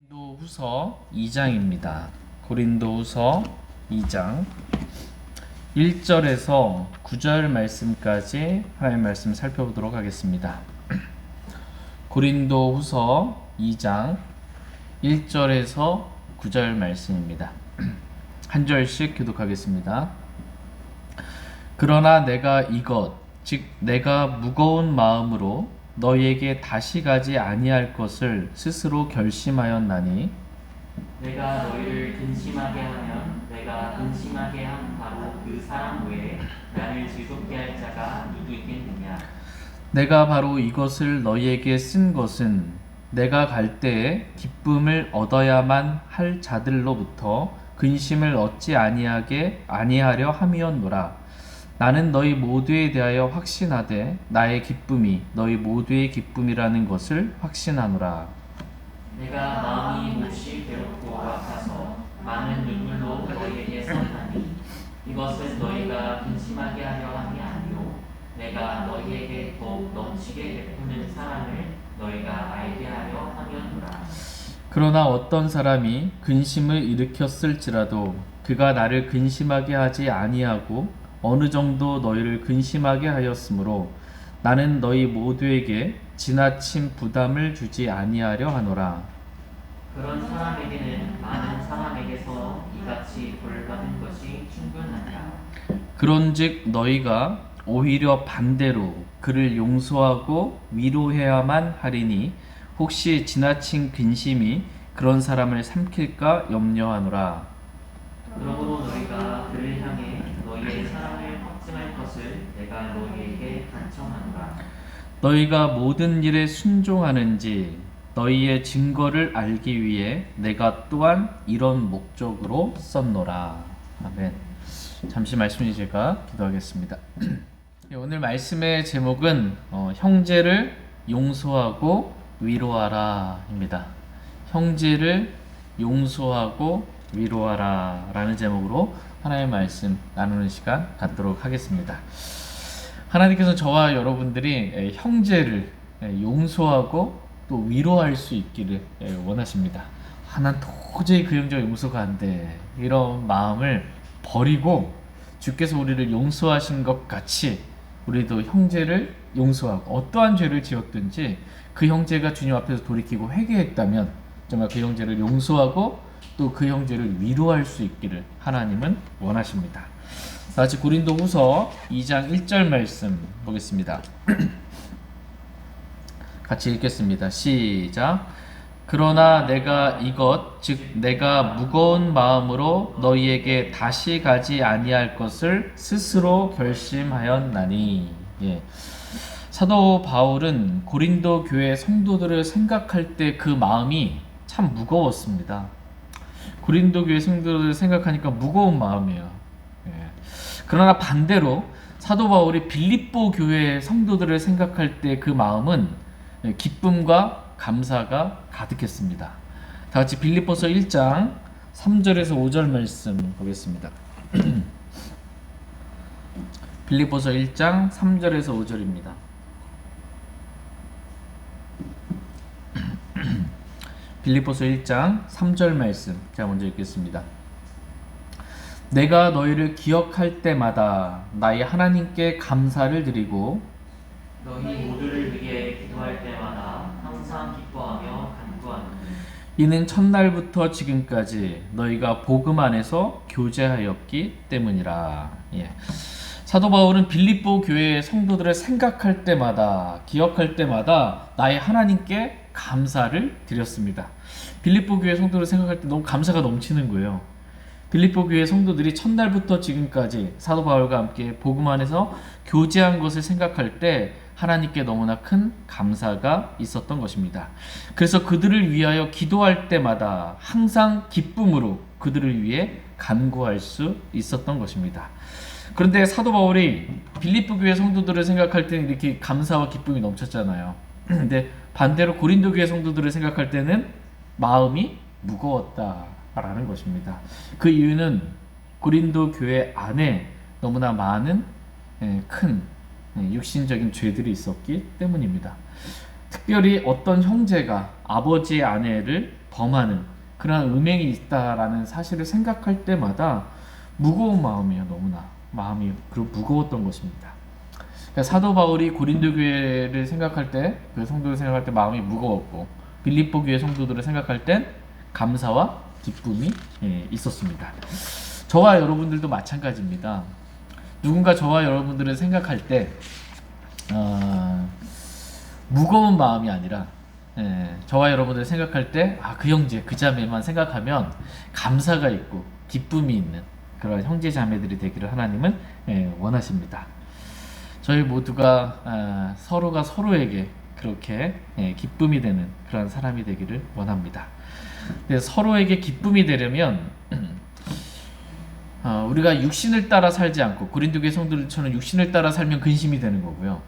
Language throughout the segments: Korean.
고린도후서 2장입니다. 고린도후서 2장 1절에서 9절 말씀까지 하나님의 말씀 살펴보도록 하겠습니다. 고린도후서 2장 1절에서 9절 말씀입니다. 한 절씩 교독하겠습니다. 그러나 내가 이것 즉 내가 무거운 마음으로 너희에게 다시 가지 아니할 것을 스스로 결심하였나니 내가 너희를 근심하게 하면 내가 근심하게 한 바로 그 사람 외에 나를 즐겁게 할 자가 누구 있겠느냐. 내가 바로 이것을 너희에게 쓴 것은 내가 갈 때에 기쁨을 얻어야만 할 자들로부터 근심을 얻지 아니하려 함이었노라. 나는 너희 모두에 대하여 확신하되 나의 기쁨이 너희 모두의 기쁨이라는 것을 확신하노라. 내가 마음이 몹시 괴롭고 아파서 많은 눈물로 너희에게 썼나니 이것은 너희가 근심하게 하려 함이 아니요 내가 너희에게 더욱 넘치게 베푸는 사랑을 너희가 알게 하려 함이었노라. 그러나 어떤 사람이 근심을 일으켰을지라도 그가 나를 근심하게 하지 아니하고 어느 정도 너희를 근심하게 하였으므로 나는 너희 모두에게 지나친 부담을 주지 아니하려 하노라. 그런 사람에게는 많은 사람에게서 이같이 벌받은 것이 충분하다. 그런즉 너희가 오히려 반대로 그를 용서하고 위로해야만 하리니 혹시 지나친 근심이 그런 사람을 삼킬까 염려하노라. 그러므로 너희가 그를 향해 너희의 사랑을 확증할 것을 내가 너희에게 간청하노라. 너희가 모든 일에 순종하는지 너희의 증거를 알기 위해 내가 또한 이런 목적으로 썼노라. 아멘. 잠시 말씀 주실까 기도하겠습니다. 오늘 말씀의 제목은 형제를 용서하고 위로하라입니다. 형제를 용서하고 위로하라 라는 제목으로 하나님의 말씀 나누는 시간 갖도록 하겠습니다. 하나님께서 저와 여러분들이 형제를 용서하고 또 위로할 수 있기를 원하십니다. 난 도저히 그 형제가 용서가 안 돼. 이런 마음을 버리고 주께서 우리를 용서하신 것 같이 우리도 형제를 용서하고 어떠한 죄를 지었든지 그 형제가 주님 앞에서 돌이키고 회개했다면 정말 그 형제를 용서하고 또 그 형제를 위로할 수 있기를 하나님은 원하십니다. 다같이 고린도후서 2장 1절 말씀 보겠습니다. 같이 읽겠습니다. 시작. 그러나 내가 이것 즉 내가 무거운 마음으로 너희에게 다시 가지 아니할 것을 스스로 결심하였나니. 사도 바울은 고린도 교회 성도들을 생각할 때 그 마음이 참 무거웠습니다. 고린도 교회 성도들을 생각하니까 무거운 마음이에요. 그러나 반대로 사도 바울이 빌립보 교회 성도들을 생각할 때 그 마음은 기쁨과 감사가 가득했습니다. 다 같이 빌립보서 1장 3절에서 5절 말씀 보겠습니다. 빌립보서 1장 3절에서 5절입니다. 빌립보서 1장 3절 말씀 제가 먼저 읽겠습니다. 내가 너희를 기억할 때마다 나의 하나님께 감사를 드리고 너희 모두를 위해 기도할 때마다 항상 기뻐하며 간구하노니 이는 첫날부터 지금까지 너희가 복음 안에서 교제하였기 때문이라. 사도 바울은 빌립보 교회의 성도들을 생각할 때마다 기억할 때마다 나의 하나님께 감사를 드렸습니다. 빌립보 교회 성도를 생각할 때 너무 감사가 넘치는 거예요. 빌립보 교회 성도들이 첫날부터 지금까지 사도 바울과 함께 복음 안에서 교제한 것을 생각할 때 하나님께 너무나 큰 감사가 있었던 것입니다. 그래서 그들을 위하여 기도할 때마다 항상 기쁨으로 그들을 위해 간구할 수 있었던 것입니다. 그런데 사도 바울이 빌립보 교회 성도들을 생각할 때는 이렇게 감사와 기쁨이 넘쳤잖아요. 근데 반대로 고린도 교회 성도들을 생각할 때는 마음이 무거웠다라는 것입니다. 그 이유는 고린도 교회 안에 너무나 많은 큰 육신적인 죄들이 있었기 때문입니다. 특별히 어떤 형제가 아버지의 아내를 범하는 그런 음행이 있다라는 사실을 생각할 때마다 무거운 마음이에요. 너무나 마음이 무거웠던 것입니다. 그러니까 사도 바울이 고린도 교회를 생각할 때, 그 성도를 생각할 때 마음이 무거웠고, 빌립보 교회 성도들을 생각할 땐 감사와 기쁨이 있었습니다. 저와 여러분들도 마찬가지입니다. 누군가 저와 여러분들을 생각할 때 무거운 마음이 아니라 저와 여러분들 생각할 때 그 형제 그 자매만 생각하면 감사가 있고 기쁨이 있는 그런 형제 자매들이 되기를 하나님은 원하십니다. 저희 모두가 서로가 서로에게 그렇게 기쁨이 되는 그런 사람이 되기를 원합니다. 서로에게 기쁨이 되려면 우리가 육신을 따라 살지 않고, 고린도교회 성도들처럼 육신을 따라 살면 근심이 되는 거고요.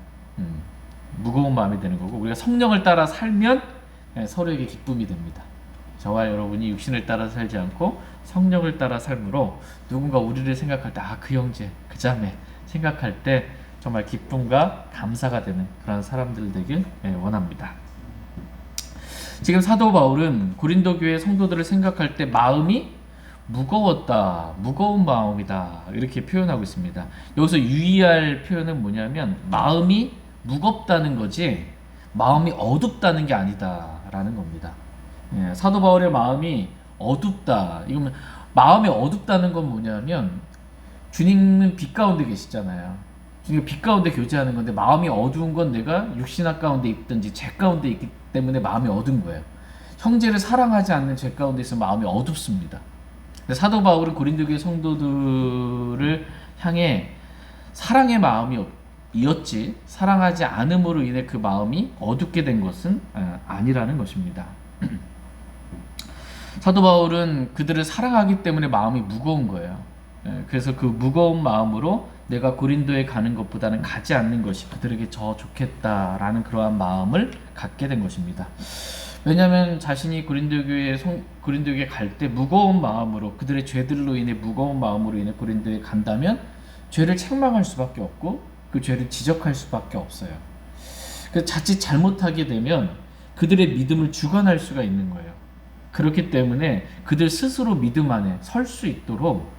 무거운 마음이 되는 거고, 우리가 성령을 따라 살면 서로에게 기쁨이 됩니다. 저와 여러분이 육신을 따라 살지 않고 성령을 따라 삶으로 누군가 우리를 생각할 때 그 형제, 그 자매 생각할 때 정말 기쁨과 감사가 되는 그런 사람들 되길 원합니다. 지금 사도 바울은 고린도 교회 성도들을 생각할 때 마음이 무거웠다, 무거운 마음이다 이렇게 표현하고 있습니다. 여기서 유의할 표현은 뭐냐면 마음이 무겁다는 거지 마음이 어둡다는 게 아니다라는 겁니다. 사도 바울의 마음이 어둡다. 이거면 마음이 어둡다는 건 뭐냐면 주님은 빛 가운데 계시잖아요. 주님 빛 가운데 교제하는 건데 마음이 어두운 건 내가 육신학 가운데 있든지 죄 가운데 있기 때문에 마음이 어두운 거예요. 형제를 사랑하지 않는 죄 가운데 있으면 마음이 어둡습니다. 사도 바울은 고린도 교회 성도들을 향해 사랑의 마음이었지 사랑하지 않음으로 인해 그 마음이 어둡게 된 것은 아니라는 것입니다. 사도 바울은 그들을 사랑하기 때문에 마음이 무거운 거예요. 그래서 그 무거운 마음으로 내가 고린도에 가는 것보다는 가지 않는 것이 그들에게 더 좋겠다라는 그러한 마음을 갖게 된 것입니다. 왜냐하면 자신이 고린도 교회에 갈 때 무거운 마음으로, 그들의 죄들로 인해 무거운 마음으로 인해 고린도에 간다면 죄를 책망할 수밖에 없고 그 죄를 지적할 수밖에 없어요. 그래서 자칫 잘못하게 되면 그들의 믿음을 주관할 수가 있는 거예요. 그렇기 때문에 그들 스스로 믿음 안에 설 수 있도록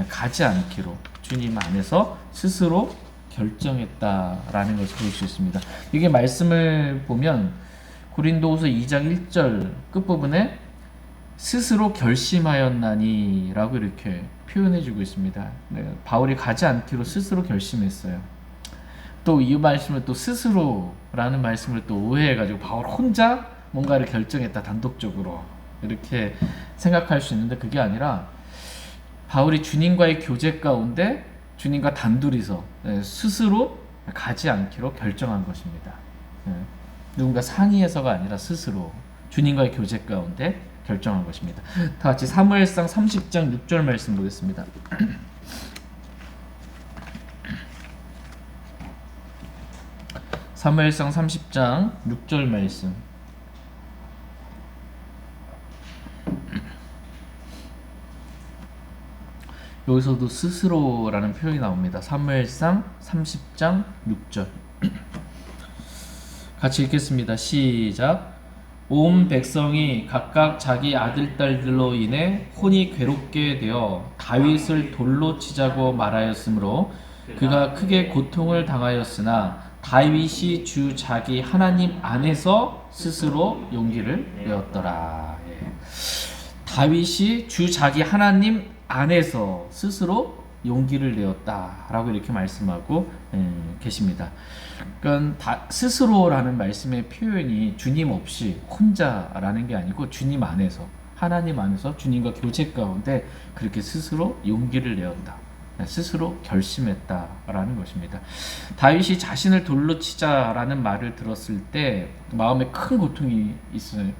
가지 않기로 주님 안에서 스스로 결정했다라는 것을 볼 수 있습니다. 이게 말씀을 보면 고린도후서 2장 1절 끝부분에 스스로 결심하였나니 라고 이렇게 표현해주고 있습니다. 바울이 가지 않기로 스스로 결심했어요. 또 이 말씀을 또 스스로라는 말씀을 또 오해해가지고 바울 혼자 뭔가를 결정했다 단독적으로 이렇게 생각할 수 있는데 그게 아니라 바울이 주님과의 교제 가운데 주님과 단둘이서 스스로 가지 않기로 결정한 것입니다. 누군가 상의해서가 아니라 스스로 주님과의 교제 가운데 결정한 것입니다. 다 같이 사무엘상 30장 6절 말씀 보겠습니다. 사무엘상 30장 6절 말씀. 여기서도 스스로라는 표현이 나옵니다. 사무엘상 30장 6절. 같이 읽겠습니다. 시작. 온 백성이 각각 자기 아들 딸들로 인해 혼이 괴롭게 되어 다윗을 돌로 치자고 말하였으므로 그가 크게 고통을 당하였으나 다윗이 주 자기 하나님 안에서 스스로 용기를 내었더라. 다윗이 주 자기 하나님 안에서 스스로 용기를 내었다라고 이렇게 말씀하고 계십니다. 그러니까 스스로라는 말씀의 표현이 주님 없이 혼자라는 게 아니고 주님 안에서, 하나님 안에서 주님과 교제 가운데 그렇게 스스로 용기를 내었다, 스스로 결심했다라는 것입니다. 다윗이 자신을 돌로 치자라는 말을 들었을 때 마음에 큰 고통이 있어요.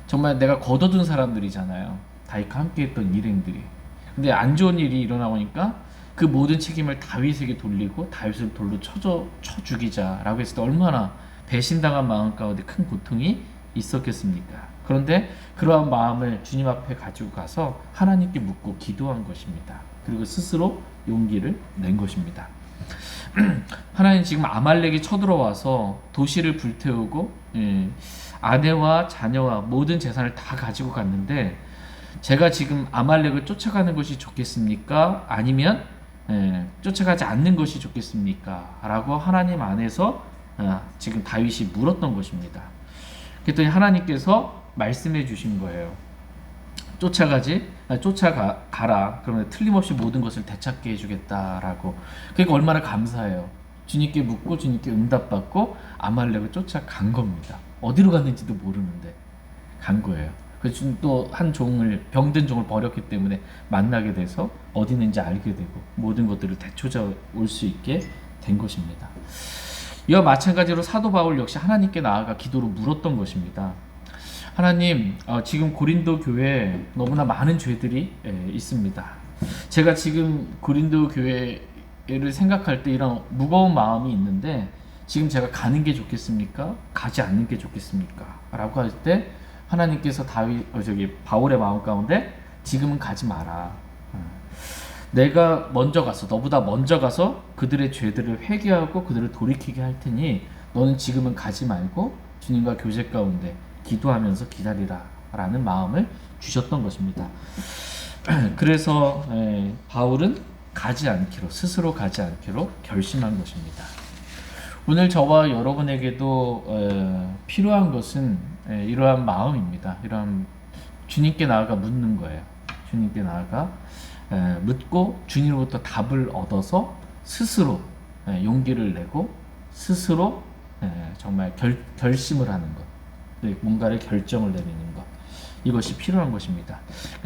정말 내가 거둬둔 사람들이잖아요. 다윗과 함께 했던 일행들이. 근데 안 좋은 일이 일어나오니까 그 모든 책임을 다윗에게 돌리고 다윗을 돌로 쳐 죽이자라고 했을 때 얼마나 배신당한 마음 가운데 큰 고통이 있었겠습니까? 그런데 그러한 마음을 주님 앞에 가지고 가서 하나님께 묻고 기도한 것입니다. 그리고 스스로 용기를 낸 것입니다. 하나님 지금 아말렉이 쳐들어와서 도시를 불태우고 아내와 자녀와 모든 재산을 다 가지고 갔는데 제가 지금 아말렉을 쫓아가는 것이 좋겠습니까? 아니면 쫓아가지 않는 것이 좋겠습니까? 라고 하나님 안에서 지금 다윗이 물었던 것입니다. 그랬더니 하나님께서 말씀해 주신 거예요. 쫓아가라. 그러면 틀림없이 모든 것을 되찾게 해주겠다라고. 그러니까 얼마나 감사해요. 주님께 묻고 주님께 응답받고 아말렉을 쫓아간 겁니다. 어디로 갔는지도 모르는데 간 거예요. 그래서 주님 또 한 종을, 병든 종을 버렸기 때문에 만나게 돼서 어디 있는지 알게 되고 모든 것들을 되찾아올 수 있게 된 것입니다. 이와 마찬가지로 사도 바울 역시 하나님께 나아가 기도로 물었던 것입니다. 하나님, 지금 고린도 교회에 너무나 많은 죄들이 있습니다. 제가 지금 고린도 교회를 생각할 때 이런 무거운 마음이 있는데 지금 제가 가는 게 좋겠습니까? 가지 않는 게 좋겠습니까? 라고 할 때 하나님께서 바울의 마음 가운데 지금은 가지 마라. 내가 먼저 가서, 너보다 먼저 가서 그들의 죄들을 회개하고 그들을 돌이키게 할 테니 너는 지금은 가지 말고 주님과 교제 가운데 기도하면서 기다리라 라는 마음을 주셨던 것입니다. 그래서 바울은 스스로 가지 않기로 결심한 것입니다. 오늘 저와 여러분에게도 필요한 것은 이러한 마음입니다. 이러한 주님께 나아가 묻는 거예요. 주님께 나아가 묻고 주님으로부터 답을 얻어서 스스로 용기를 내고 스스로 정말 결심을 하는 것, 뭔가를 결정을 내리는 것, 이것이 필요한 것입니다.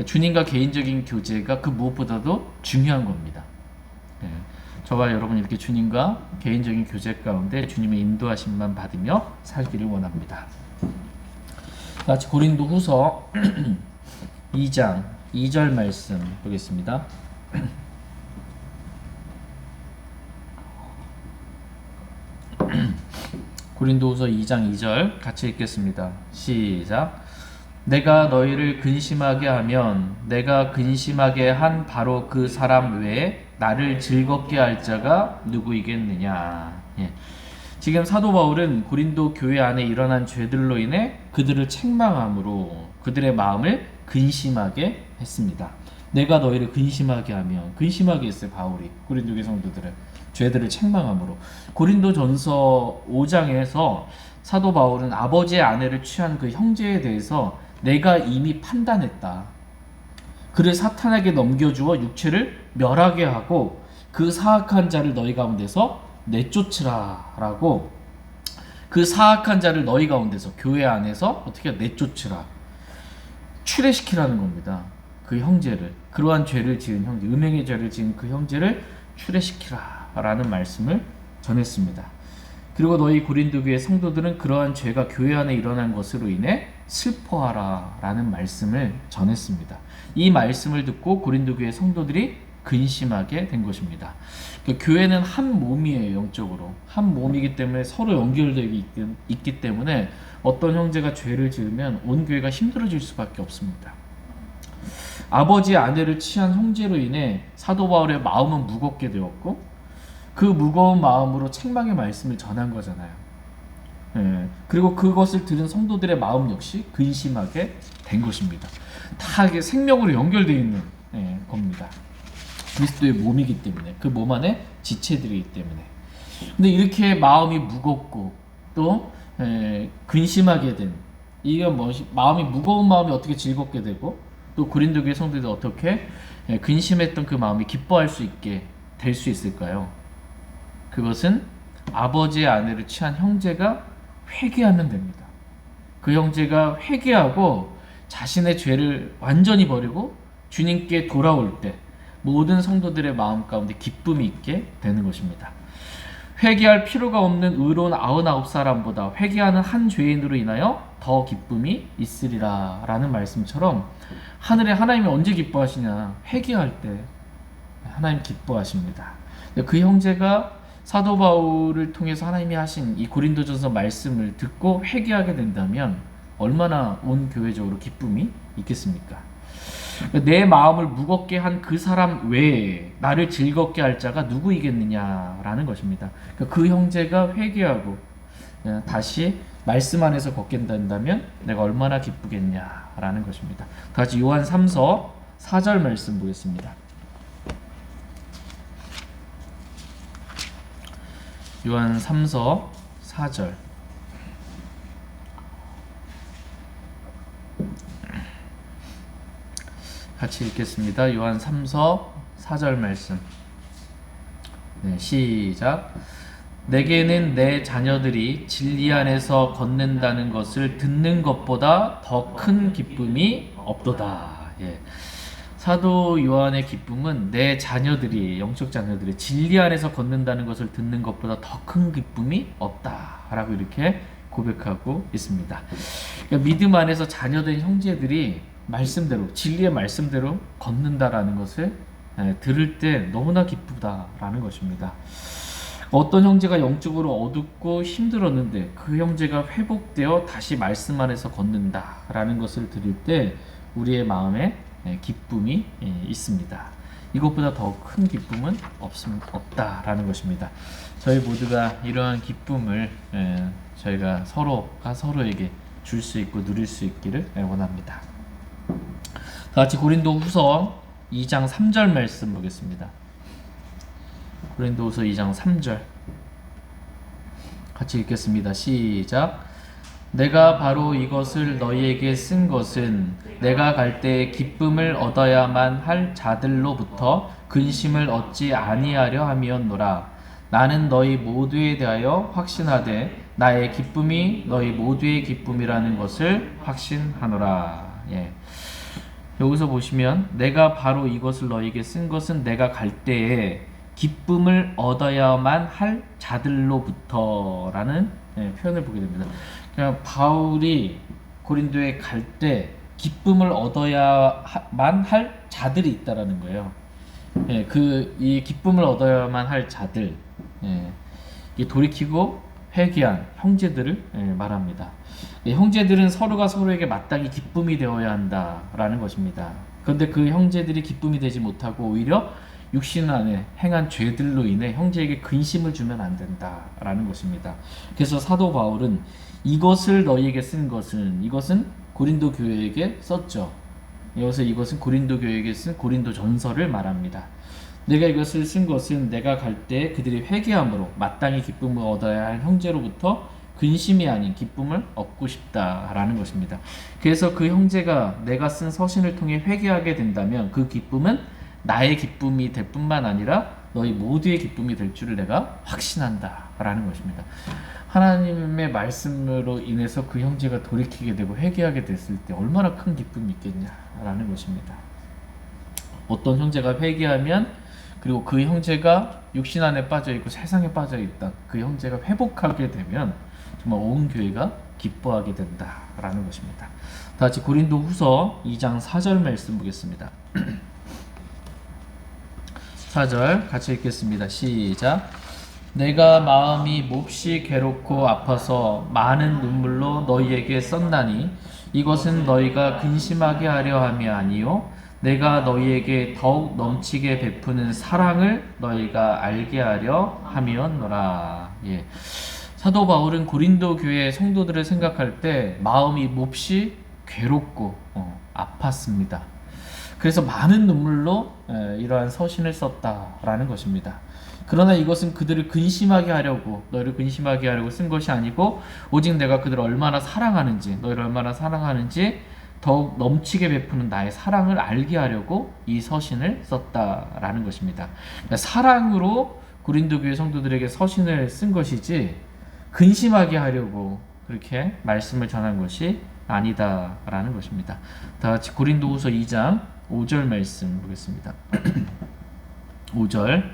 주님과 개인적인 교제가 그 무엇보다도 중요한 겁니다. 저와 여러분 이렇게 주님과 개인적인 교제 가운데 주님의 인도하심만 받으며 살기를 원합니다. 같이 고린도후서 2장 2절 말씀 보겠습니다. 고린도후서 2장 2절 같이 읽겠습니다. 시작. 내가 너희를 근심하게 하면 내가 근심하게 한 바로 그 사람 외에 나를 즐겁게 할 자가 누구이겠느냐. 지금 사도 바울은 고린도 교회 안에 일어난 죄들로 인해 그들을 책망함으로 그들의 마음을 근심하게 했습니다. 내가 너희를 근심하게 하면, 근심하게 했어요. 바울이 고린도 교회 성도들을 죄들을 책망함으로. 고린도전서 5장에서 사도 바울은 아버지의 아내를 취한 그 형제에 대해서 내가 이미 판단했다. 그를 사탄에게 넘겨주어 육체를 멸하게 하고 그 사악한 자를 너희 가운데서 내쫓으라 라고, 그 사악한 자를 너희 가운데서 교회 안에서 어떻게 내쫓으라, 출애시키라는 겁니다. 그 형제를, 그러한 죄를 지은 형제, 음행의 죄를 지은 그 형제를 출애시키라 라는 말씀을 전했습니다. 그리고 너희 고린도 교회 성도들은 그러한 죄가 교회 안에 일어난 것으로 인해 슬퍼하라 라는 말씀을 전했습니다. 이 말씀을 듣고 고린도 교회 성도들이 근심하게 된 것입니다. 교회는 한 몸이에요. 영적으로 한 몸이기 때문에 서로 연결되어 있기 때문에 어떤 형제가 죄를 지으면 온 교회가 힘들어질 수밖에 없습니다. 아버지의 아내를 취한 형제로 인해 사도 바울의 마음은 무겁게 되었고 그 무거운 마음으로 책망의 말씀을 전한 거잖아요. 그리고 그것을 들은 성도들의 마음 역시 근심하게 된 것입니다. 다 이게 생명으로 연결되어 있는 겁니다. 그리스도의 몸이기 때문에, 그 몸 안에 지체들이기 때문에. 근데 이렇게 마음이 무겁고 또 근심하게 된, 마음이 무거운 마음이 어떻게 즐겁게 되고 또 고린도 교회 성도들이 어떻게 근심했던 그 마음이 기뻐할 수 있게 될 수 있을까요? 그것은 아버지의 아내를 취한 형제가 회개하면 됩니다. 그 형제가 회개하고 자신의 죄를 완전히 버리고 주님께 돌아올 때 모든 성도들의 마음 가운데 기쁨이 있게 되는 것입니다. 회개할 필요가 없는 의로운 99사람보다 회개하는 한 죄인으로 인하여 더 기쁨이 있으리라 라는 말씀처럼 하늘에 하나님이 언제 기뻐하시냐? 회개할 때 하나님 기뻐하십니다. 그 형제가 사도 바울을 통해서 하나님이 하신 이 고린도전서 말씀을 듣고 회개하게 된다면 얼마나 온 교회적으로 기쁨이 있겠습니까? 내 마음을 무겁게 한 그 사람 외에 나를 즐겁게 할 자가 누구이겠느냐라는 것입니다. 그 형제가 회개하고 다시 말씀 안에서 걷게 된다면 내가 얼마나 기쁘겠냐라는 것입니다. 다시 요한 3서 4절 말씀 보겠습니다. 요한 3서 4절 같이 읽겠습니다. 요한 3서 4절 말씀. 네, 시작. 내게는 내 자녀들이 진리 안에서 걷는다는 것을 듣는 것보다 더 큰 기쁨이 없도다. 예. 사도 요한의 기쁨은 내 자녀들이, 영적 자녀들이 진리 안에서 걷는다는 것을 듣는 것보다 더 큰 기쁨이 없다라고 이렇게 고백하고 있습니다. 그러니까 믿음 안에서 자녀된 형제들이 말씀대로, 진리의 말씀대로 걷는다라는 것을 들을 때 너무나 기쁘다라는 것입니다. 어떤 형제가 영적으로 어둡고 힘들었는데 그 형제가 회복되어 다시 말씀 안에서 걷는다라는 것을 들을 때 우리의 마음에 기쁨이 있습니다. 이것보다 더 큰 기쁨은 없다라는 것입니다. 저희 모두가 이러한 기쁨을 저희가 서로가 서로에게 줄 수 있고 누릴 수 있기를 원합니다. 다 같이 고린도후서 2장 3절 말씀 보겠습니다. 고린도후서 2장 3절 같이 읽겠습니다. 시작. 내가 바로 이것을 너희에게 쓴 것은 내가 갈 때 기쁨을 얻어야만 할 자들로부터 근심을 얻지 아니하려 함이었노라. 나는 너희 모두에 대하여 확신하되 나의 기쁨이 너희 모두의 기쁨이라는 것을 확신하노라. 예. 여기서 보시면 내가 바로 이것을 너희에게 쓴 것은 내가 갈 때에 기쁨을 얻어야만 할 자들로부터라는 표현을 보게 됩니다. 그냥 바울이 고린도에 갈 때 기쁨을 얻어야만 할 자들이 있다라는 거예요. 이 기쁨을 얻어야만 할 자들, 이 돌이키고 회개한 형제들을 말합니다. 형제들은 서로가 서로에게 마땅히 기쁨이 되어야 한다라는 것입니다. 그런데 그 형제들이 기쁨이 되지 못하고 오히려 육신 안에 행한 죄들로 인해 형제에게 근심을 주면 안 된다라는 것입니다. 그래서 사도 바울은 이것을 너희에게 쓴 것은, 이것은 고린도 교회에게 썼죠. 여기서 이것은 고린도 교회에게 쓴 고린도 전서를 말합니다. 내가 이것을 쓴 것은 내가 갈 때 그들이 회개함으로 마땅히 기쁨을 얻어야 할 형제로부터 근심이 아닌 기쁨을 얻고 싶다라는 것입니다. 그래서 그 형제가 내가 쓴 서신을 통해 회개하게 된다면 그 기쁨은 나의 기쁨이 될 뿐만 아니라 너희 모두의 기쁨이 될 줄을 내가 확신한다라는 것입니다. 하나님의 말씀으로 인해서 그 형제가 돌이키게 되고 회개하게 됐을 때 얼마나 큰 기쁨이 있겠냐라는 것입니다. 어떤 형제가 회개하면, 그리고 그 형제가 육신 안에 빠져있고 세상에 빠져있다, 그 형제가 회복하게 되면 정말 온 교회가 기뻐하게 된다라는 것입니다. 다 같이 고린도후서 2장 4절 말씀 보겠습니다. 4절 같이 읽겠습니다. 시작. 내가 마음이 몹시 괴롭고 아파서 많은 눈물로 너희에게 썼나니 이것은 너희가 근심하게 하려 함이 아니요 내가 너희에게 더욱 넘치게 베푸는 사랑을 너희가 알게 하려 함이었노라. 예. 사도 바울은 고린도 교회 성도들을 생각할 때 마음이 몹시 괴롭고 아팠습니다. 그래서 많은 눈물로 이러한 서신을 썼다라는 것입니다. 그러나 이것은 그들을 근심하게 하려고, 너희를 근심하게 하려고 쓴 것이 아니고 오직 내가 그들을 얼마나 사랑하는지, 너희를 얼마나 사랑하는지 더욱 넘치게 베푸는 나의 사랑을 알게 하려고 이 서신을 썼다라는 것입니다. 그러니까 사랑으로 고린도 교회 성도들에게 서신을 쓴 것이지 근심하게 하려고 그렇게 말씀을 전한 것이 아니다라는 것입니다. 다 같이 고린도후서 2장 5절 말씀 보겠습니다. 5절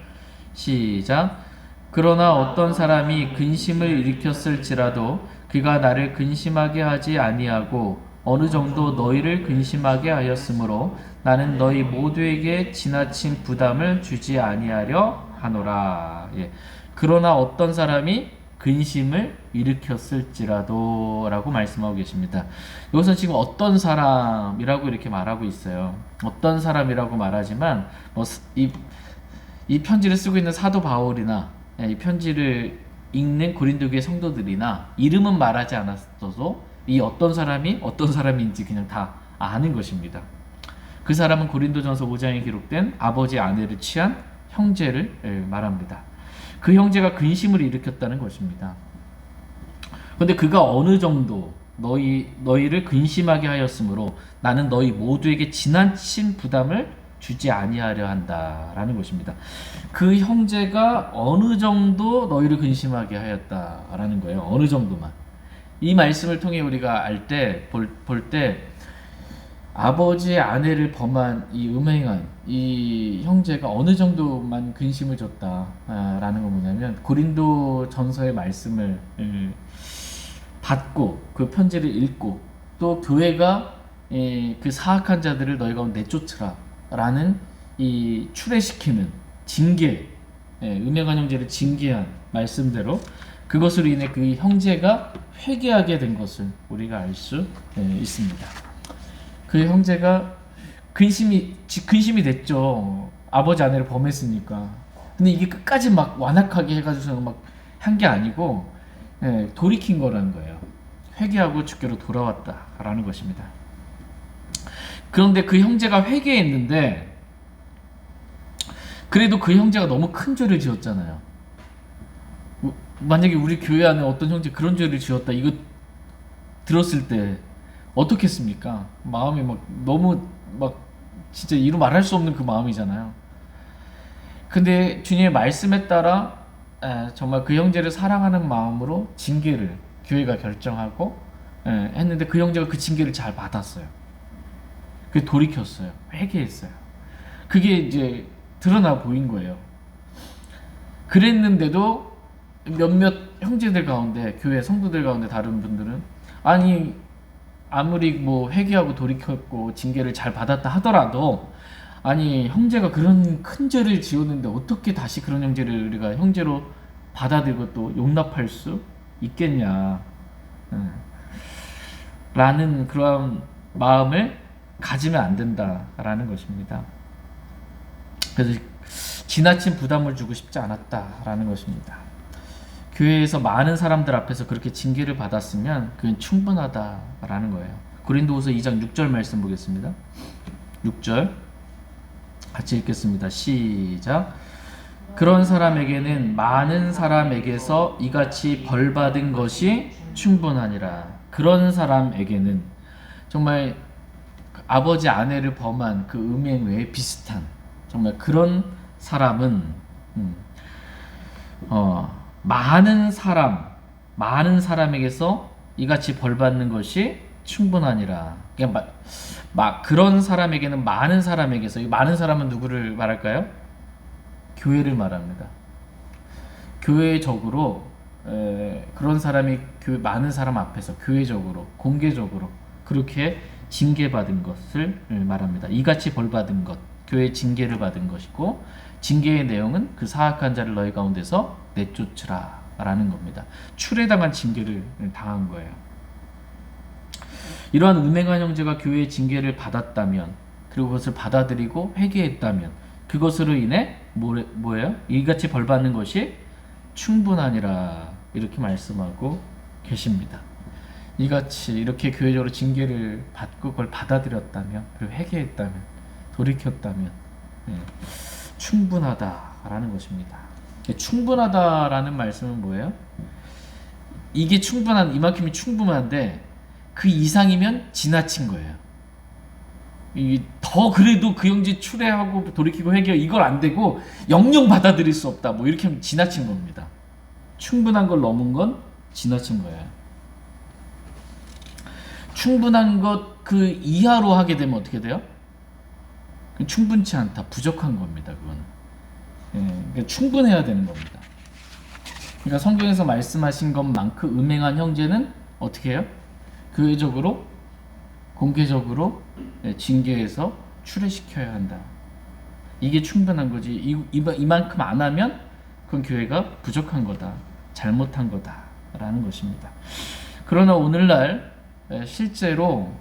시작. 그러나 어떤 사람이 근심을 일으켰을지라도 그가 나를 근심하게 하지 아니하고 어느 정도 너희를 근심하게 하였으므로 나는 너희 모두에게 지나친 부담을 주지 아니하려 하노라. 예. 그러나 어떤 사람이 근심을 일으켰을지라도 라고 말씀하고 계십니다. 여기서 지금 어떤 사람이라고 이렇게 말하고 있어요. 어떤 사람이라고 말하지만 이 편지를 쓰고 있는 사도 바울이나 이 편지를 읽는 고린도 교회 성도들이나 이름은 말하지 않았어도 이 어떤 사람이 어떤 사람인지 그냥 다 아는 것입니다. 그 사람은 고린도전서 5장에 기록된 아버지 아내를 취한 형제를 말합니다. 그 형제가 근심을 일으켰다는 것입니다. 그런데 그가 어느 정도 너희를 근심하게 하였으므로 나는 너희 모두에게 지나친 부담을 주지 아니하려 한다라는 것입니다. 그 형제가 어느 정도 너희를 근심하게 하였다라는 거예요. 어느 정도만. 이 말씀을 통해 우리가 볼 때 아버지의 아내를 범한 이 음행한 이 형제가 어느 정도만 근심을 줬다라는 건 뭐냐면 고린도 전서의 말씀을 받고 그 편지를 읽고 또 교회가 그 사악한 자들을 너희 가운데 내쫓으라 라는 이 추례시키는 징계, 음행한 형제를 징계한 말씀대로 그것으로 인해 그 형제가 회개하게 된 것을 우리가 알 수 있습니다. 그 형제가 근심이 됐죠. 아버지 아내를 범했으니까. 근데 이게 끝까지 막 완악하게 해가지고 막 한 게 아니고 돌이킨 거라는 거예요. 회개하고 주께로 돌아왔다라는 것입니다. 그런데 그 형제가 회개했는데 그래도 그 형제가 너무 큰 죄를 지었잖아요. 만약에 우리 교회 안에 어떤 형제 그런 죄를 지었다 이거 들었을 때 어떻겠습니까? 마음이 막 너무 막 진짜 이루 말할 수 없는 그 마음이잖아요. 근데 주님의 말씀에 따라 정말 그 형제를 사랑하는 마음으로 징계를 교회가 결정하고 했는데 그 형제가 그 징계를 잘 받았어요. 그 돌이켰어요. 회개했어요. 그게 이제 드러나 보인 거예요. 그랬는데도 몇몇 형제들 가운데 교회 성도들 가운데 다른 분들은 아니 아무리 뭐 회개하고 돌이켰고 징계를 잘 받았다 하더라도 아니 형제가 그런 큰 죄를 지었는데 어떻게 다시 그런 형제를 우리가 형제로 받아들이고 또 용납할 수 있겠냐 라는 그런 마음을 가지면 안 된다라는 것입니다. 그래서 지나친 부담을 주고 싶지 않았다라는 것입니다. 교회에서 많은 사람들 앞에서 그렇게 징계를 받았으면 그건 충분하다라는 거예요. 고린도후서 2장 6절 말씀 보겠습니다. 6절 같이 읽겠습니다. 시작. 그런 사람에게는 많은 사람에게서 이같이 벌받은 것이 충분하니라. 그런 사람에게는 정말 아버지 아내를 범한 그 음행 외에 비슷한 정말 그런 사람은 많은 사람에게서 이같이 벌받는 것이 충분하니라. 그러니까 그런 사람에게는 많은 사람에게서 이 많은 사람은 누구를 말할까요? 교회를 말합니다. 교회적으로 그런 사람이 많은 사람 앞에서 교회적으로 공개적으로 그렇게 징계받은 것을 말합니다. 이같이 벌받은 것, 교회 징계를 받은 것이고 징계의 내용은 그 사악한 자를 너희 가운데서 내쫓으라 라는 겁니다. 추례당한 징계를 당한 거예요. 이러한 음행한 형제가 교회의 징계를 받았다면 그리고 그것을 받아들이고 회개했다면 그것으로 인해 뭐예요? 이같이 벌받는 것이 충분하니라 이렇게 말씀하고 계십니다. 이같이 이렇게 교회적으로 징계를 받고 그걸 받아들였다면 그리고 회개했다면 돌이켰다면 충분하다라는 것입니다. 충분하다라는 말씀은 뭐예요? 이게 이만큼이 충분한데 그 이상이면 지나친 거예요. 더 그래도 그 형제 추례하고 돌이키고 회개 이걸 안 되고 영영 받아들일 수 없다. 뭐 이렇게 하면 지나친 겁니다. 충분한 걸 넘은 건 지나친 거예요. 충분한 것 그 이하로 하게 되면 어떻게 돼요? 충분치 않다. 부족한 겁니다. 그건. 그러니까 충분해야 되는 겁니다. 그러니까 성경에서 말씀하신 것만큼 음행한 형제는 어떻게 해요? 교회적으로 공개적으로 징계해서 추례시켜야 한다. 이게 충분한 거지. 이만큼 안 하면 그건 교회가 부족한 거다 잘못한 거다라는 것입니다. 그러나 오늘날 실제로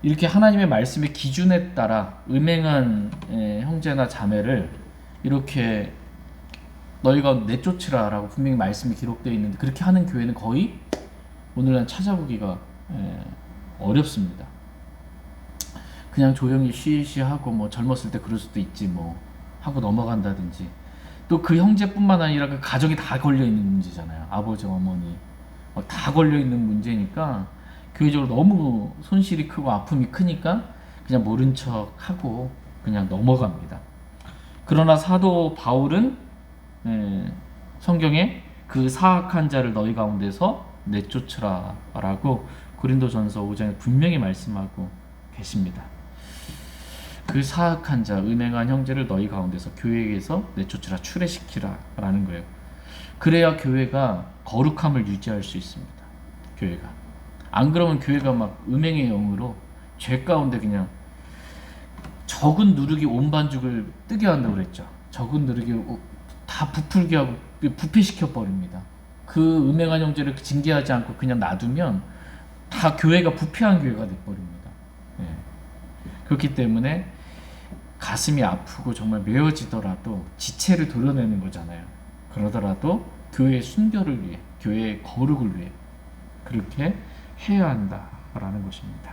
이렇게 하나님의 말씀의 기준에 따라 음행한 형제나 자매를 이렇게 너희가 내쫓으라 라고 분명히 말씀이 기록되어 있는데 그렇게 하는 교회는 거의 오늘날 찾아보기가 어렵습니다. 그냥 조용히 쉬쉬하고 뭐 젊었을 때 그럴 수도 있지 뭐 하고 넘어간다든지, 또 그 형제뿐만 아니라 그 가정이 다 걸려있는 문제잖아요. 아버지 어머니 다 걸려있는 문제니까 교회적으로 너무 손실이 크고 아픔이 크니까 그냥 모른 척 하고 그냥 넘어갑니다. 그러나 사도 바울은 성경에 그 사악한 자를 너희 가운데서 내쫓으라 라고 고린도전서 5장에 분명히 말씀하고 계십니다. 그 사악한 자, 음행한 형제를 너희 가운데서 교회에서 내쫓으라, 출애시키라 라는 거예요. 그래야 교회가 거룩함을 유지할 수 있습니다. 교회가. 안 그러면 교회가 막 음행의 영으로 죄 가운데 그냥 적은 누르기 온 반죽을 뜨게 한다고 그랬죠. 적은 누르기 다 부풀게 하고 부패시켜 버립니다. 그 음행한 형제를 징계하지 않고 그냥 놔두면 다 교회가 부패한 교회가 돼버립니다. 그렇기 때문에 가슴이 아프고 정말 메어지더라도 지체를 도려내는 거잖아요. 그러더라도 교회의 순결을 위해, 교회의 거룩을 위해 그렇게 해야 한다라는 것입니다.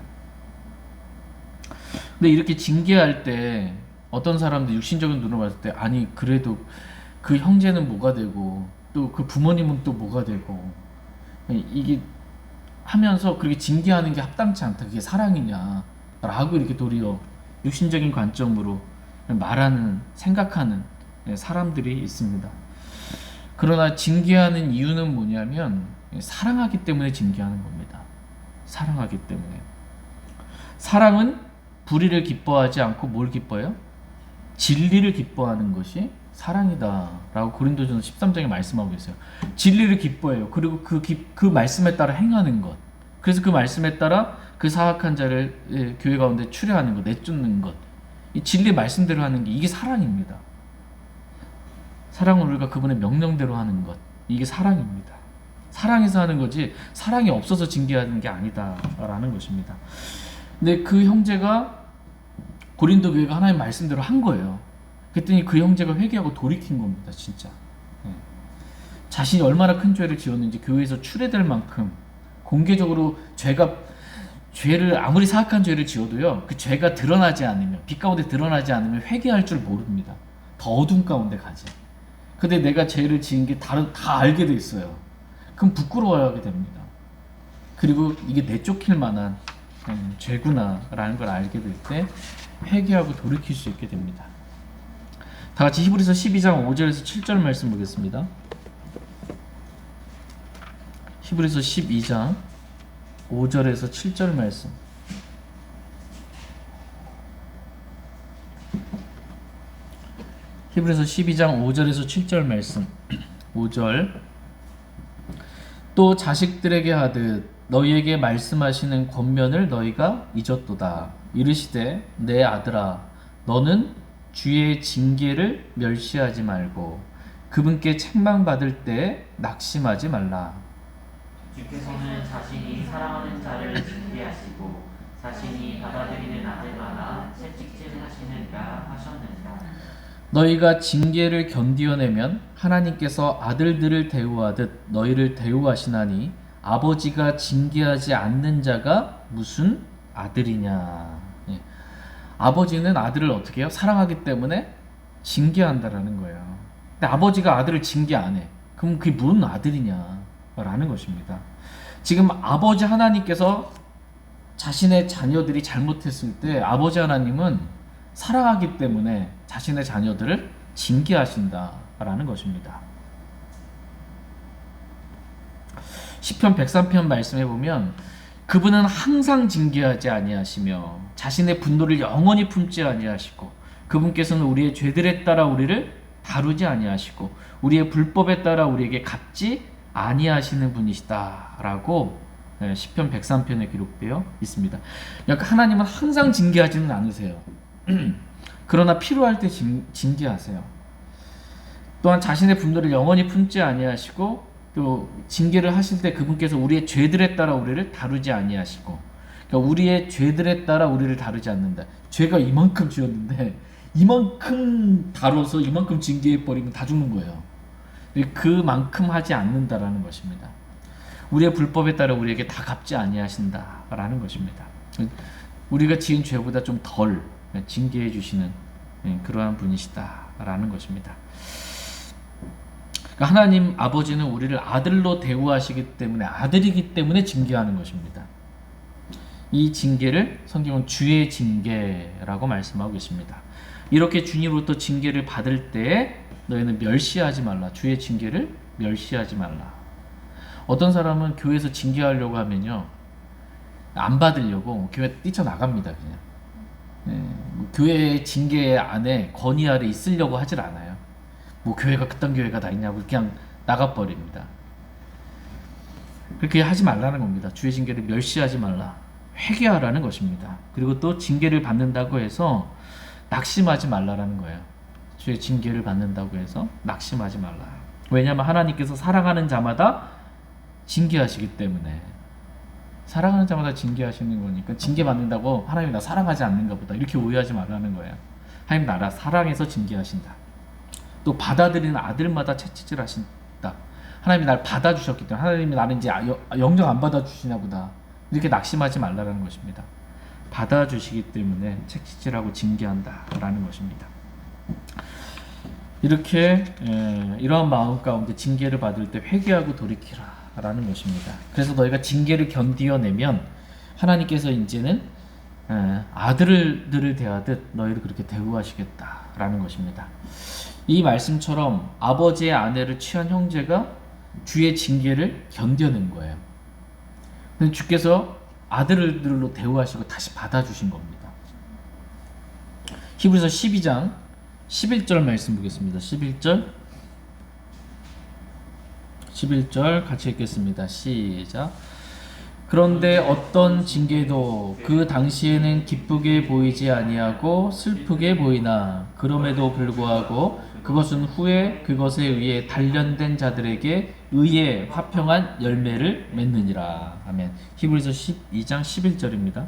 근데 이렇게 징계할 때 어떤 사람들 육신적인 눈으로 봤을 때 아니 그래도 그 형제는 뭐가 되고 또 그 부모님은 또 뭐가 되고 이게 하면서 그렇게 징계하는 게 합당치 않다. 그게 사랑이냐 라고 이렇게 도리어 육신적인 관점으로 말하는, 생각하는 사람들이 있습니다. 그러나 징계하는 이유는 뭐냐면 사랑하기 때문에 징계하는 겁니다. 사랑하기 때문에. 사랑은 불의를 기뻐하지 않고 뭘 기뻐해요? 진리를 기뻐하는 것이 사랑이다 라고 고린도전서 13장에 말씀하고 있어요. 진리를 기뻐해요. 그리고 그 말씀에 따라 행하는 것. 그래서 그 말씀에 따라 그 사악한 자를 교회 가운데 추려하는 것, 내쫓는 것, 이 진리 말씀대로 하는 게 이게 사랑입니다. 사랑은 우리가 그분의 명령대로 하는 것, 이게 사랑입니다. 사랑해서 하는 거지 사랑이 없어서 징계하는 게 아니다라는 것입니다. 근데 그 형제가 고린도 교회가 하나님의 말씀대로 한 거예요. 그랬더니 그 형제가 회개하고 돌이킨 겁니다. 진짜 자신이 얼마나 큰 죄를 지었는지 교회에서 추례될 만큼 공개적으로 죄를 아무리 사악한 죄를 지어도요 그 죄가 드러나지 않으면, 빛 가운데 드러나지 않으면 회개할 줄 모릅니다. 더 어둠 가운데 가지. 근데 내가 죄를 지은 게 다 알게 돼 있어요. 그럼 부끄러워하게 됩니다. 그리고 이게 내쫓길 만한 죄구나 라는 걸 알게 될 때 회개하고 돌이킬 수 있게 됩니다. 다 같이 히브리서 12장 5절에서 7절 말씀 보겠습니다. 히브리서 12장 5절에서 7절 말씀. 히브리서 12장 5절에서 7절 말씀. 5절. 또 자식들에게 하듯 너희에게 말씀하시는 권면을 너희가 잊었도다. 이르시되 내 아들아 너는 주의 징계를 멸시하지 말고 그분께 책망받을 때 낙심하지 말라. 주께서는 자신이 사랑하는 자를 징계하시고 자신이 받아들이는 아들마다 채찍질하시느니라 하셨느니라. 너희가 징계를 견디어내면 하나님께서 아들들을 대우하듯 너희를 대우하시나니 아버지가 징계하지 않는 자가 무슨 아들이냐. 아버지는 아들을 어떻게 해요? 사랑하기 때문에 징계한다라는 거예요. 근데 아버지가 아들을 징계 안 해. 그럼 그게 무슨 아들이냐 라는 것입니다. 지금 아버지 하나님께서 자신의 자녀들이 잘못했을 때 아버지 하나님은 사랑하기 때문에 자신의 자녀들을 징계하신다라는 것입니다. 시편 103편 말씀해 보면 그분은 항상 징계하지 아니하시며 자신의 분노를 영원히 품지 아니하시고 그분께서는 우리의 죄들에 따라 우리를 다루지 아니하시고 우리의 불법에 따라 우리에게 갚지 아니하시는 분이시다라고 시편 103편에 기록되어 있습니다. 그러니까 하나님은 항상 징계하지는 않으세요. 그러나 필요할 때 징계하세요. 또한 자신의 분노를 영원히 품지 아니하시고 또 징계를 하실 때 그분께서 우리의 죄들에 따라 우리를 다루지 아니하시고, 그러니까 우리의 죄들에 따라 우리를 다루지 않는다. 죄가 이만큼 지었는데 이만큼 다뤄서 이만큼 징계해 버리면 다 죽는 거예요. 그만큼 하지 않는다라는 것입니다. 우리의 불법에 따라 우리에게 다 갚지 아니하신다라는 것입니다. 우리가 지은 죄보다 좀 덜 징계해 주시는 그러한 분이시다라는 것입니다. 그러니까 하나님 아버지는 우리를 아들로 대우하시기 때문에, 아들이기 때문에 징계하는 것입니다. 이 징계를 성경은 주의 징계라고 말씀하고 있습니다. 이렇게 주님으로부터 징계를 받을 때 너희는 멸시하지 말라. 주의 징계를 멸시하지 말라. 어떤 사람은 교회에서 징계하려고 하면요, 안 받으려고 교회 뛰쳐나갑니다. 그냥 교회의 징계 안에 건의 아래 있으려고 하질 않아요. 뭐 교회가 그딴 교회가 다 있냐고 그냥 나가버립니다. 그렇게 하지 말라는 겁니다. 주의 징계를 멸시하지 말라. 회개하라는 것입니다. 그리고 또 징계를 받는다고 해서 낙심하지 말라라는 거예요. 주의 징계를 받는다고 해서 낙심하지 말라. 왜냐하면 하나님께서 사랑하는 자마다 징계하시기 때문에, 사랑하는 자마다 징계하시는 거니까 징계 받는다고 하나님이 나 사랑하지 않는가 보다 이렇게 오해하지 말라는 거예요. 하나님 나라 사랑해서 징계하신다. 또 받아들이는 아들마다 채찍질 하신다. 하나님이 날 받아주셨기 때문에, 하나님이 나는 이제 영영 안 받아주시나 보다 이렇게 낙심하지 말라는 것입니다. 받아주시기 때문에 채찍질하고 징계한다라는 것입니다. 이렇게 이러한 마음 가운데 징계를 받을 때 회개하고 돌이키라라는 것입니다. 그래서 너희가 징계를 견디어내면 하나님께서 이제는 아들들을 대하듯 너희를 그렇게 대우하시겠다라는 것입니다. 이 말씀처럼 아버지의 아내를 취한 형제가 주의 징계를 견뎌낸 거예요. 근데 주께서 아들들로 대우하시고 다시 받아주신 겁니다. 히브리서 12장 11절 말씀 보겠습니다. 11절 같이 읽겠습니다. 시작. 그런데 어떤 징계도 그 당시에는 기쁘게 보이지 아니하고 슬프게 보이나 그럼에도 불구하고 그것은 후에 그것에 의해 단련된 자들에게 의의 화평한 열매를 맺느니라. 아멘. 히브리서 12장 11절입니다.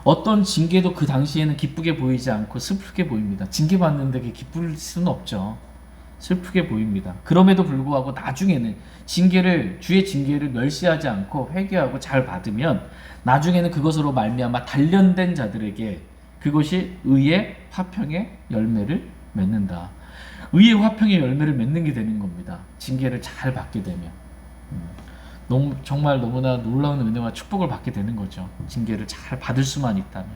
어떤 징계도 그 당시에는 기쁘게 보이지 않고 슬프게 보입니다. 징계받는데 기쁠 수는 없죠. 슬프게 보입니다. 그럼에도 불구하고 나중에는 주의 징계를 멸시하지 않고 회개하고 잘 받으면 나중에는 그것으로 말미암아 단련된 자들에게 그것이 의의 화평의 열매를 맺는다. 의의 화평의 열매를 맺는 게 되는 겁니다. 징계를 잘 받게 되면. 정말 너무나 놀라운 은혜와 축복을 받게 되는 거죠. 징계를 잘 받을 수만 있다면.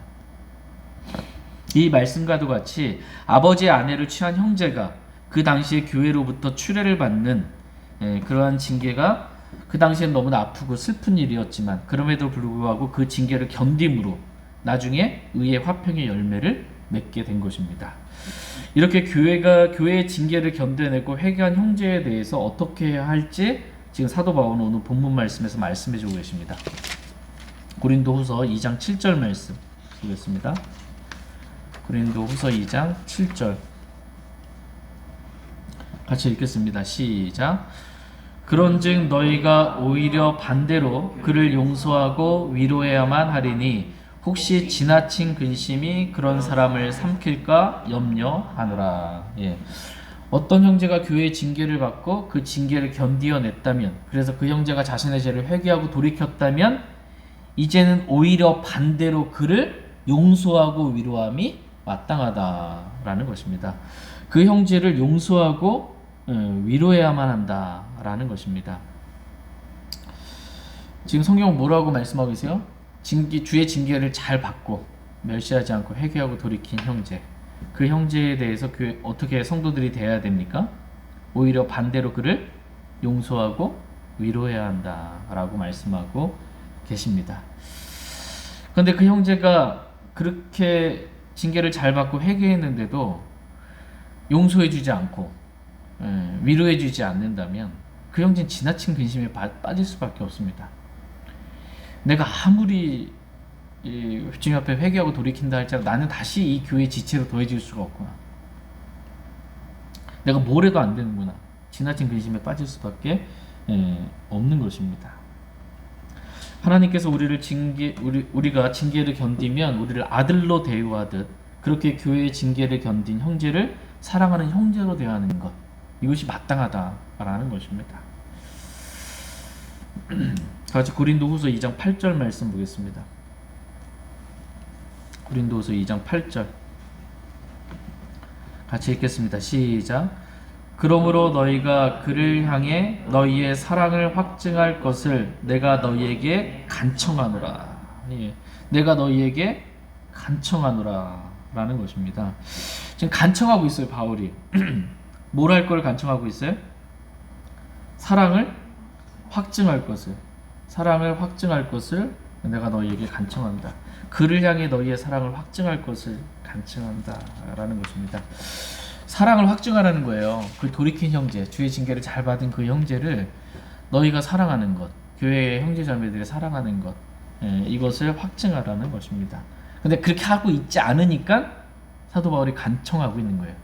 이 말씀과도 같이 아버지의 아내를 취한 형제가 그 당시에 교회로부터 추례를 받는 그러한 징계가 그 당시엔 너무나 아프고 슬픈 일이었지만 그럼에도 불구하고 그 징계를 견딤으로 나중에 의의 화평의 열매를 맺게 된 것입니다. 이렇게 교회의 징계를 견뎌내고 회개한 형제에 대해서 어떻게 해야 할지 지금 사도 바울은 오늘 본문 말씀에서 말씀해 주고 계십니다. 고린도후서 2장 7절 말씀 보겠습니다. 고린도후서 2장 7절 같이 읽겠습니다. 시작. 그런즉 너희가 오히려 반대로 그를 용서하고 위로해야만 하리니 혹시 지나친 근심이 그런 사람을 삼킬까 염려하노라. 예. 어떤 형제가 교회의 징계를 받고 그 징계를 견디어냈다면, 그래서 그 형제가 자신의 죄를 회개하고 돌이켰다면 이제는 오히려 반대로 그를 용서하고 위로함이 마땅하다라는 것입니다. 그 형제를 용서하고 위로해야만 한다라는 것입니다. 지금 성경은 뭐라고 말씀하고 계세요? 주의 징계를 잘 받고 멸시하지 않고 회개하고 돌이킨 형제, 그 형제에 대해서 어떻게 성도들이 대해야 됩니까? 오히려 반대로 그를 용서하고 위로해야 한다라고 말씀하고 계십니다. 그런데 그 형제가 그렇게 징계를 잘 받고 회개했는데도 용서해주지 않고 위로해주지 않는다면 그 형제는 지나친 근심에 빠질 수밖에 없습니다. 내가 아무리 주님 앞에 회개하고 돌이킨다 할지라도 나는 다시 이 교회의 지체로 더해질 수가 없구나. 내가 뭘 해도 안 되는구나. 지나친 근심에 빠질 수밖에 없는 것입니다. 하나님께서 우리가 징계를 견디면 우리를 아들로 대우하듯 그렇게 교회의 징계를 견딘 형제를 사랑하는 형제로 대하는 것, 이것이 마땅하다라는 것입니다. 같이 고린도후서 2장 8절 말씀 보겠습니다. 고린도후서 2장 8절 같이 읽겠습니다. 시작. 그러므로 너희가 그를 향해 너희의 사랑을 확증할 것을 내가 너희에게 간청하노라. 예, 내가 너희에게 간청하노라 라는 것입니다. 지금 간청하고 있어요, 바울이. 뭘 할 걸 간청하고 있어요? 사랑을 확증할 것을. 사랑을 확증할 것을 내가 너희에게 간청한다. 그를 향해 너희의 사랑을 확증할 것을 간청한다 라는 것입니다. 사랑을 확증하라는 거예요. 그 돌이킨 형제, 주의 징계를 잘 받은 그 형제를 너희가 사랑하는 것, 교회의 형제 자매들이 사랑하는 것, 이것을 확증하라는 것입니다. 근데 그렇게 하고 있지 않으니까 사도 바울이 간청하고 있는 거예요.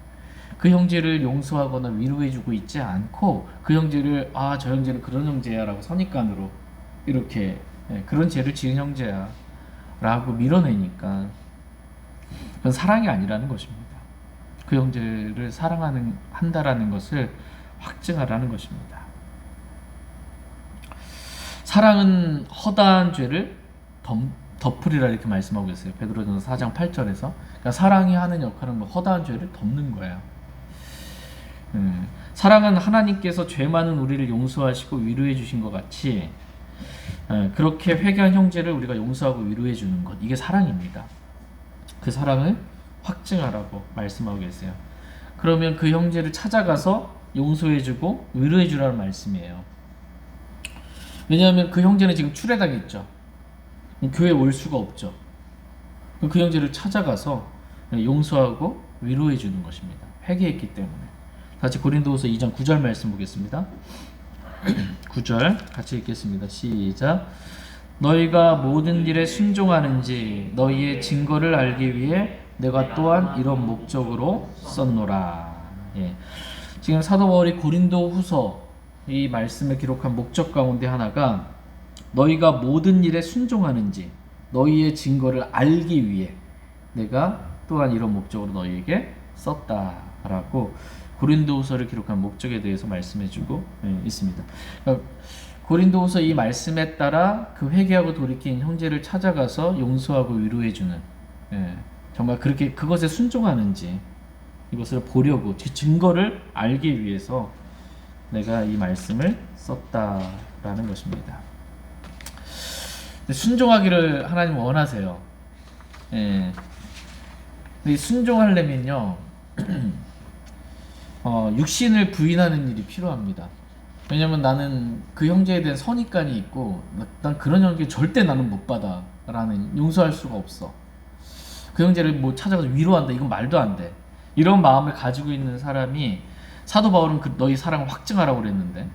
그 형제를 용서하거나 위로해주고 있지 않고 그 형제를 저 형제는 그런 형제야 라고 선입관으로 이렇게 그런 죄를 지은 형제야 라고 밀어내니까 그건 사랑이 아니라는 것입니다. 그 형제를 한다라는 것을 확증하라는 것입니다. 사랑은 허다한 죄를 덮으리라 이렇게 말씀하고 있어요. 베드로전서 4장 8절에서. 그러니까 사랑이 하는 역할은 허다한 죄를 덮는 거예요. 사랑은 하나님께서 죄 많은 우리를 용서하시고 위로해 주신 것 같이 그렇게 회개한 형제를 우리가 용서하고 위로해 주는 것, 이게 사랑입니다. 그 사랑을 확증하라고 말씀하고 계세요. 그러면 그 형제를 찾아가서 용서해주고 위로해주라는 말씀이에요. 왜냐하면 그 형제는 지금 출애당했죠. 교회에 올 수가 없죠. 그 형제를 찾아가서 용서하고 위로해주는 것입니다. 회개했기 때문에. 같이 고린도후서 2장 9절 말씀 보겠습니다. 9절 같이 읽겠습니다. 시작. 너희가 모든 일에 순종하는지 너희의 증거를 알기 위해 내가 또한 이런 목적으로 썼노라. 예. 지금 사도 바울이 고린도후서 이 말씀을 기록한 목적 가운데 하나가 너희가 모든 일에 순종하는지 너희의 증거를 알기 위해 내가 또한 이런 목적으로 너희에게 썼다라고 고린도후서를 기록한 목적에 대해서 말씀해주고 있습니다. 그러니까 고린도후서 이 말씀에 따라 그 회개하고 돌이킨 형제를 찾아가서 용서하고 위로해주는, 정말 그렇게 그것에 순종하는지 이것을 보려고 제 증거를 알기 위해서 내가 이 말씀을 썼다라는 것입니다. 순종하기를 하나님 원하세요. 근데 순종하려면요, 육신을 부인하는 일이 필요합니다. 왜냐면 나는 그 형제에 대한 선입관이 있고 난 그런 형제 절대 나는 못 받아 라는, 용서할 수가 없어. 그 형제를 뭐 찾아가서 위로한다, 이건 말도 안 돼. 이런 마음을 가지고 있는 사람이, 사도 바울은 너희 사랑을 확증하라고 그랬는데,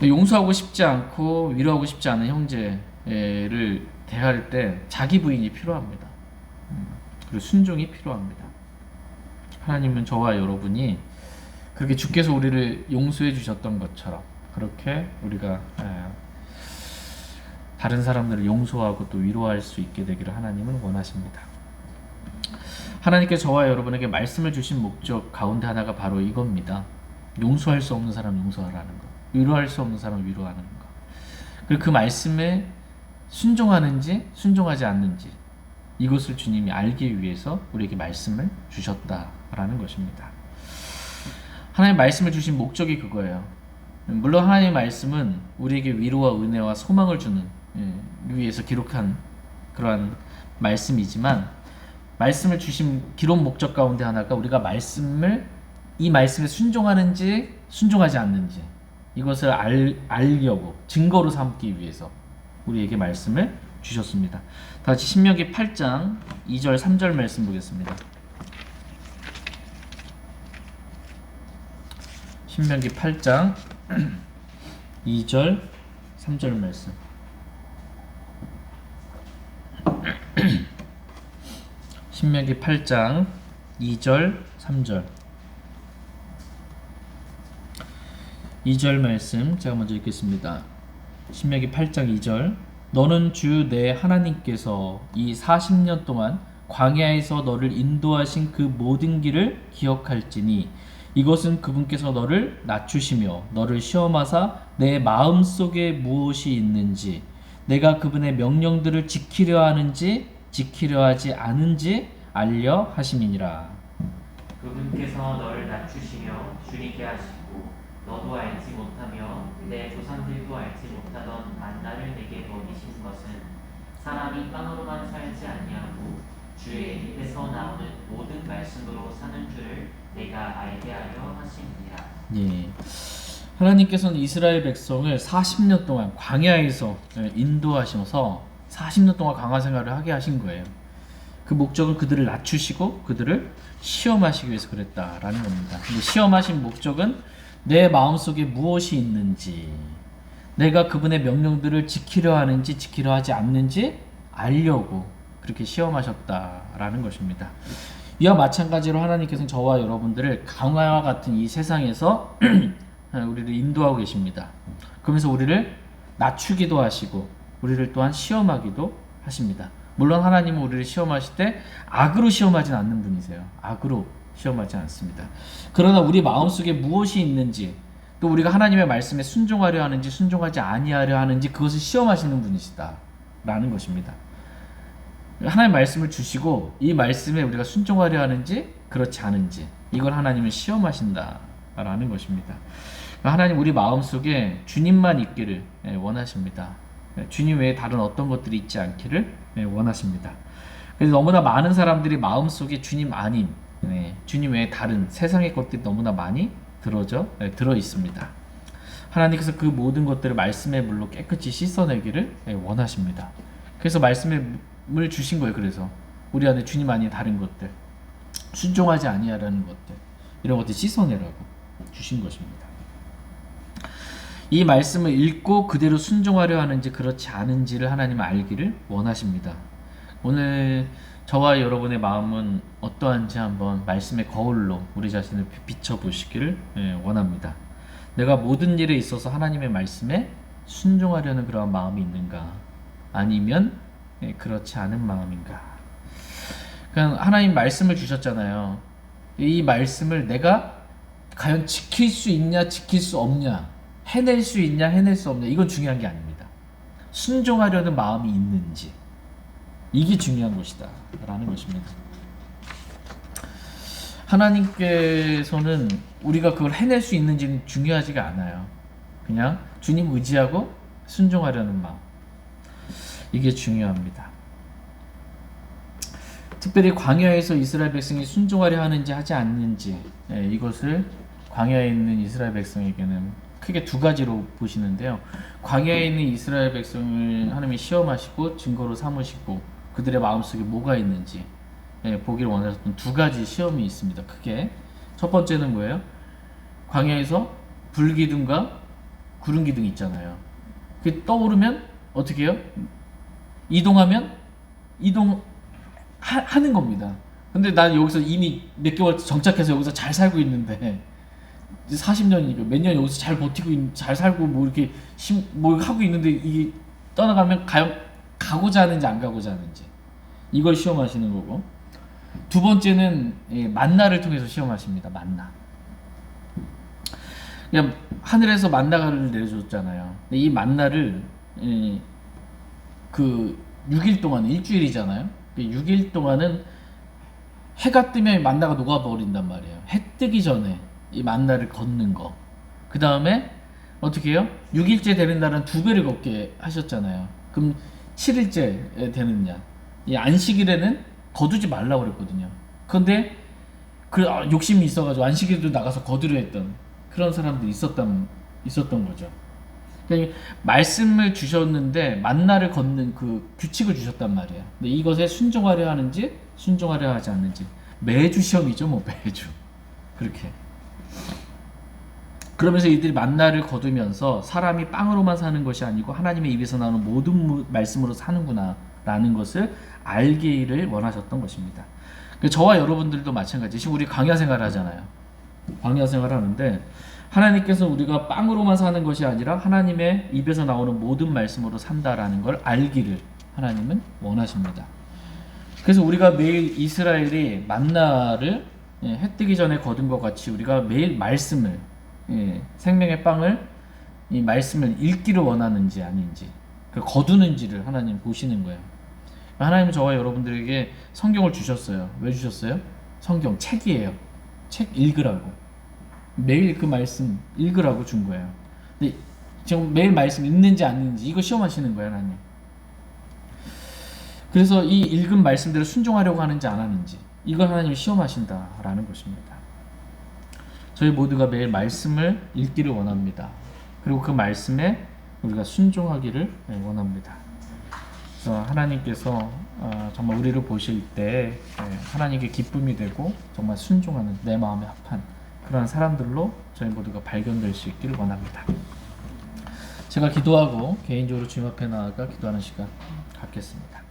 용서하고 싶지 않고 위로하고 싶지 않은 형제를 대할 때 자기 부인이 필요합니다. 그리고 순종이 필요합니다. 하나님은 저와 여러분이 그렇게 주께서 우리를 용서해 주셨던 것처럼 그렇게 우리가 다른 사람들을 용서하고 또 위로할 수 있게 되기를 하나님은 원하십니다. 하나님께서 저와 여러분에게 말씀을 주신 목적 가운데 하나가 바로 이겁니다. 용서할 수 없는 사람 용서하라는 것, 위로할 수 없는 사람 위로하는 것. 그리고 그 말씀에 순종하는지 순종하지 않는지 이것을 주님이 알기 위해서 우리에게 말씀을 주셨다라는 것입니다. 하나님 말씀을 주신 목적이 그거예요. 물론 하나님의 말씀은 우리에게 위로와 은혜와 소망을 주는 위해서 기록한 그러한 말씀이지만, 말씀을 주신 기록 목적 가운데 하나가 우리가 이 말씀에 순종하는지 순종하지 않는지 이것을 알려고 증거로 삼기 위해서 우리에게 말씀을 주셨습니다. 다시 신명기 8장 2절 3절 말씀 보겠습니다. 신명기 8장 2절 3절 말씀. 신명기 8장 2절 3절. 2절 말씀 제가 먼저 읽겠습니다. 신명기 8장 2절. 너는 주 내 하나님께서 이 40년 동안 광야에서 너를 인도하신 그 모든 길을 기억할지니 이것은 그분께서 너를 낮추시며 너를 시험하사 내 마음속에 무엇이 있는지 내가 그분의 명령들을 지키려 하는지 지키려 하지 않은지 알려 하심이니라. 그분께서 너를 낮추시며 줄이게 하시고 너도 알지 못하며 내 조상들도 알지 못하던 만나를 내게 먹이신 것은 사람이 빵으로만 살지 아니하고 주의 입에서 나오는 모든 말씀으로 사는 줄을 내가 알게 하려 하심이니라. 예. 하나님께서는 이스라엘 백성을 40년 동안 광야에서 인도하셔서 40년 동안 광야 생활을 하게 하신 거예요. 그 목적은 그들을 낮추시고 그들을 시험하시기 위해서 그랬다라는 겁니다. 근데 시험하신 목적은 내 마음속에 무엇이 있는지, 내가 그분의 명령들을 지키려 하는지 지키려 하지 않는지 알려고 그렇게 시험하셨다라는 것입니다. 이와 마찬가지로 하나님께서는 저와 여러분들을 광야와 같은 이 세상에서 우리를 인도하고 계십니다. 그러면서 우리를 낮추기도 하시고 우리를 또한 시험하기도 하십니다. 물론 하나님은 우리를 시험하실 때 악으로 시험하진 않는 분이세요. 악으로 시험하지 않습니다. 그러나 우리 마음속에 무엇이 있는지, 또 우리가 하나님의 말씀에 순종하려 하는지 순종하지 아니하려 하는지 그것을 시험하시는 분이시다라는 것입니다. 하나님의 말씀을 주시고 이 말씀에 우리가 순종하려 하는지 그렇지 않은지 이걸 하나님은 시험하신다라는 것입니다. 하나님 우리 마음속에 주님만 있기를 원하십니다. 주님 외에 다른 어떤 것들이 있지 않기를 원하십니다. 그래서 너무나 많은 사람들이 마음속에 주님 아닌 주님 외에 다른 세상의 것들이 너무나 많이 들어 있습니다. 하나님께서 그 모든 것들을 말씀의 물로 깨끗이 씻어내기를 원하십니다. 그래서 말씀을 주신 거예요. 그래서 우리 안에 주님 아닌 다른 것들, 순종하지 아니하라는 것들, 이런 것들 씻어내라고 주신 것입니다. 이 말씀을 읽고 그대로 순종하려 하는지 그렇지 않은지를 하나님은 알기를 원하십니다. 오늘 저와 여러분의 마음은 어떠한지 한번 말씀의 거울로 우리 자신을 비춰보시기를 원합니다. 내가 모든 일에 있어서 하나님의 말씀에 순종하려는 그런 마음이 있는가? 아니면 그렇지 않은 마음인가? 그냥 하나님 말씀을 주셨잖아요. 이 말씀을 내가 과연 지킬 수 있냐, 지킬 수 없냐, 해낼 수 있냐, 해낼 수 없냐, 이건 중요한 게 아닙니다. 순종하려는 마음이 있는지, 이게 중요한 것이다 라는 것입니다. 하나님께서는 우리가 그걸 해낼 수 있는지는 중요하지가 않아요. 그냥 주님 의지하고 순종하려는 마음, 이게 중요합니다. 특별히 광야에서 이스라엘 백성이 순종하려 하는지 하지 않는지, 이것을 광야에 있는 이스라엘 백성에게는 크게 두 가지로 보시는데요. 광야에 있는 이스라엘 백성을 하나님이 시험하시고 증거로 삼으시고 그들의 마음속에 뭐가 있는지 보기를 원하셨던 두 가지 시험이 있습니다. 크게 첫 번째는 뭐예요? 광야에서 불기둥과 구름기둥이 있잖아요. 그게 떠오르면 어떻게 해요? 이동하면 하는 겁니다. 근데 난 여기서 이미 몇 개월 정착해서 여기서 잘 살고 있는데 40년이니까 몇 년 여기서 잘 버티고 잘 살고 뭐 이렇게 뭐 하고 있는데 이게 떠나가면 가고자 하는지 안 가고자 하는지 이걸 시험하시는 거고, 두 번째는 만나를 통해서 시험하십니다. 만나. 그냥 하늘에서 만나를 내려줬잖아요. 이 만나를 그 6일 동안 일주일이잖아요. 6일 동안은 해가 뜨면 만나가 녹아버린단 말이에요. 해 뜨기 전에 이 만나를 걷는 거. 그 다음에 어떻게 해요? 6일째 되는 날은 2배를 걷게 하셨잖아요. 그럼 7일째 되는 날, 이 안식일에는 거두지 말라고 그랬거든요. 그런데 욕심이 있어가지고 안식일도 나가서 거두려 했던 그런 사람들이 있었던 거죠. 그러니까 말씀을 주셨는데 만나를 걷는 그 규칙을 주셨단 말이에요. 근데 이것에 순종하려 하는지 순종하려 하지 않는지 매주 시험이죠. 뭐 매주 그렇게. 그러면서 이들이 만나를 거두면서 사람이 빵으로만 사는 것이 아니고 하나님의 입에서 나오는 모든 말씀으로 사는구나 라는 것을 알기를 원하셨던 것입니다. 저와 여러분들도 마찬가지. 지금 우리 광야 생활 하잖아요. 광야 생활 하는데 하나님께서 우리가 빵으로만 사는 것이 아니라 하나님의 입에서 나오는 모든 말씀으로 산다라는 걸 알기를 하나님은 원하십니다. 그래서 우리가 매일 이스라엘이 만나를 해 뜨기 전에 거둔 것 같이 우리가 매일 말씀을 생명의 빵을 이 말씀을 읽기를 원하는지 아닌지 거두는지를 하나님 보시는 거예요. 하나님은 저와 여러분들에게 성경을 주셨어요. 왜 주셨어요? 성경 책이에요. 책 읽으라고. 매일 그 말씀 읽으라고 준 거예요. 근데 지금 매일 말씀 읽는지 안 읽는지 이거 시험하시는 거예요, 하나님. 그래서 이 읽은 말씀대로 순종하려고 하는지 안 하는지 이걸 하나님이 시험하신다라는 것입니다. 저희 모두가 매일 말씀을 읽기를 원합니다. 그리고 그 말씀에 우리가 순종하기를 원합니다. 그래서 하나님께서 정말 우리를 보실 때 하나님께 기쁨이 되고 정말 순종하는 내 마음에 합한 그런 사람들로 저희 모두가 발견될 수 있기를 원합니다. 제가 기도하고 개인적으로 주님 앞에 나아가 기도하는 시간 갖겠습니다.